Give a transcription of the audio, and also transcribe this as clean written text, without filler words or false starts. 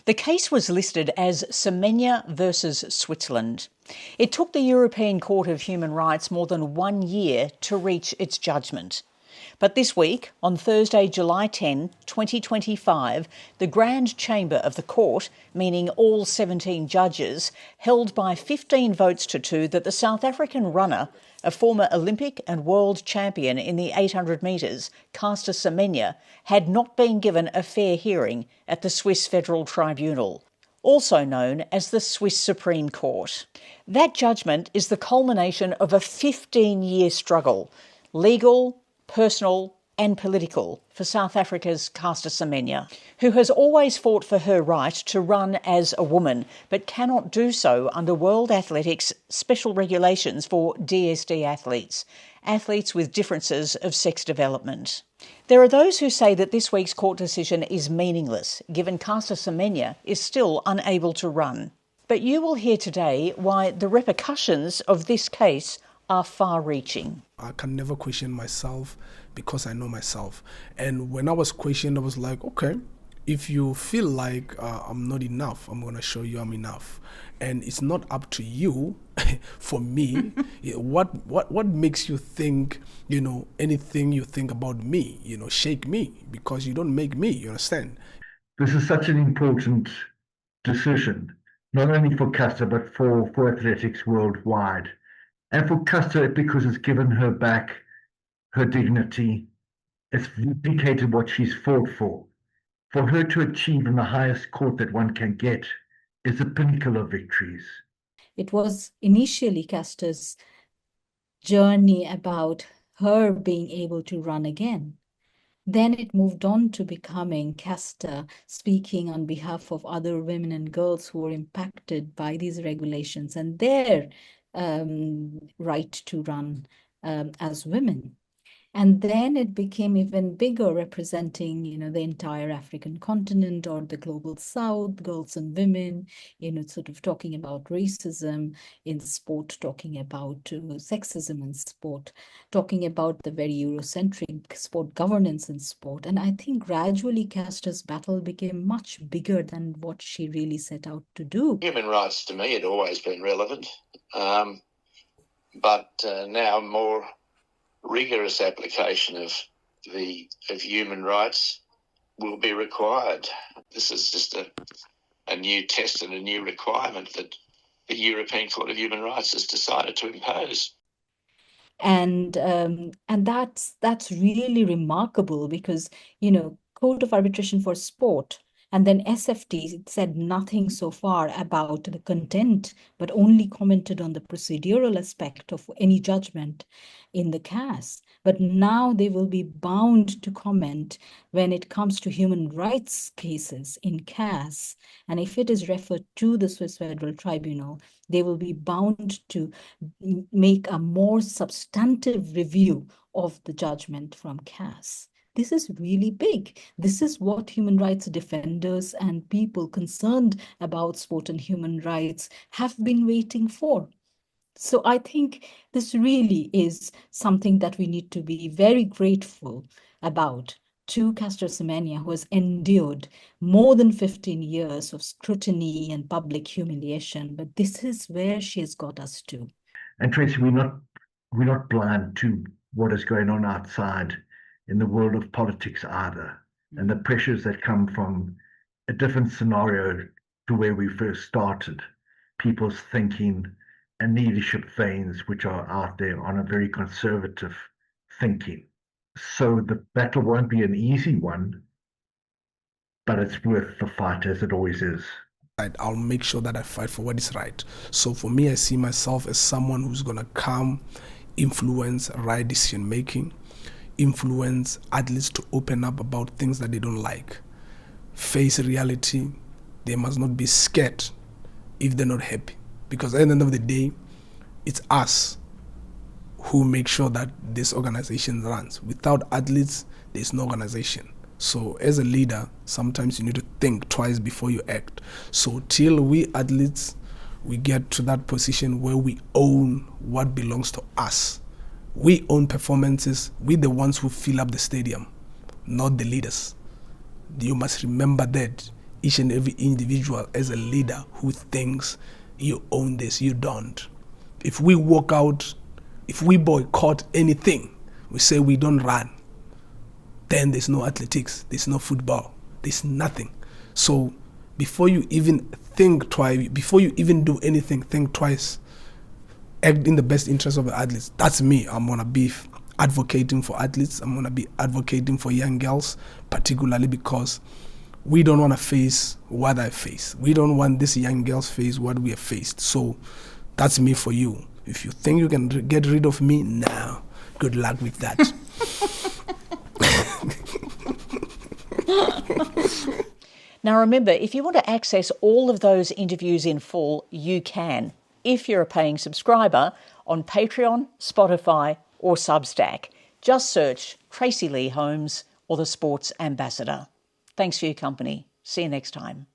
The case was listed as Semenya versus Switzerland. It took the European Court of Human Rights more than 1 year to reach its judgment. But this week, on Thursday, July 10, 2025, the Grand Chamber of the Court, meaning all 17 judges, held by 15 votes to 2 that the South African runner, a former Olympic and world champion in the 800 metres, Caster Semenya, had not been given a fair hearing at the Swiss Federal Tribunal, also known as the Swiss Supreme Court. That judgment is the culmination of a 15-year struggle, legal, personal and political, for South Africa's Caster Semenya, who has always fought for her right to run as a woman, but cannot do so under World Athletics' special regulations for DSD athletes, athletes with differences of sex development. There are those who say that this week's court decision is meaningless, given Caster Semenya is still unable to run. But you will hear today why the repercussions of this case are far-reaching. I can never question myself because I know myself. And when I was questioned, I was like, okay, if you feel like I'm not enough, I'm going to show you I'm enough. And it's not up to you, for me, what makes you think, anything you think about me, shake me, because you don't make me, you understand? This is such an important decision, not only for Caster, but for athletics worldwide. And for Caster, because it's given her back her dignity, it's vindicated what she's fought for. For her to achieve in the highest court that one can get is the pinnacle of victories. It was initially Caster's journey about her being able to run again. Then it moved on to becoming Caster speaking on behalf of other women and girls who were impacted by these regulations and their right to run as women. And then it became even bigger, representing, the entire African continent or the global South, girls and women, sort of talking about racism in sport, talking about sexism in sport, talking about the very Eurocentric sport governance in sport. And I think gradually Caster's battle became much bigger than what she really set out to do. Human rights to me had always been relevant, but now more rigorous application of human rights will be required. This is just a new test and a new requirement that the European Court of Human Rights has decided to impose. And that's really remarkable because, Court of Arbitration for Sport and then SFT said nothing so far about the content, but only commented on the procedural aspect of any judgment in the CAS. But now they will be bound to comment when it comes to human rights cases in CAS. And if it is referred to the Swiss Federal Tribunal, they will be bound to make a more substantive review of the judgment from CAS. This is really big. This is what human rights defenders and people concerned about sport and human rights have been waiting for. So I think this really is something that we need to be very grateful about to Caster Semenya, who has endured more than 15 years of scrutiny and public humiliation. But this is where she has got us to. And Tracy, we're not blind to what is going on outside in the world of politics either, and the pressures that come from a different scenario to where we first started, people's thinking and leadership veins which are out there on a very conservative thinking. So the battle won't be an easy one, but it's worth the fight, as it always is. I'll make sure that I fight for what is right. So for me, I see myself as someone who's going to come, influence right decision making, influence athletes to open up about things that they don't like, face reality. They must not be scared if they're not happy, because at the end of the day, it's us who make sure that this organization runs. Without athletes, there's no organization. So as a leader, sometimes you need to think twice before you act. So till we athletes, we get to that position where we own what belongs to us. We own performances. We're the ones who fill up the stadium, not the leaders. You must remember that each and every individual as a leader who thinks you own this. You don't. If we walk out, if we boycott anything, we say we don't run, then there's no athletics, there's no football, there's nothing. So before you even think twice, before you even do anything, think twice. Act in the best interest of the athletes. That's me. I'm gonna be advocating for athletes. I'm gonna be advocating for young girls, particularly because we don't want to face what I face. We don't want these young girls face what we have faced. So that's me for you. If you think you can get rid of me, now, good luck with that. Now remember, if you want to access all of those interviews in full, you can, if you're a paying subscriber, on Patreon, Spotify or Substack. Just search Tracy Lee Holmes or the Sports Ambassador. Thanks for your company. See you next time.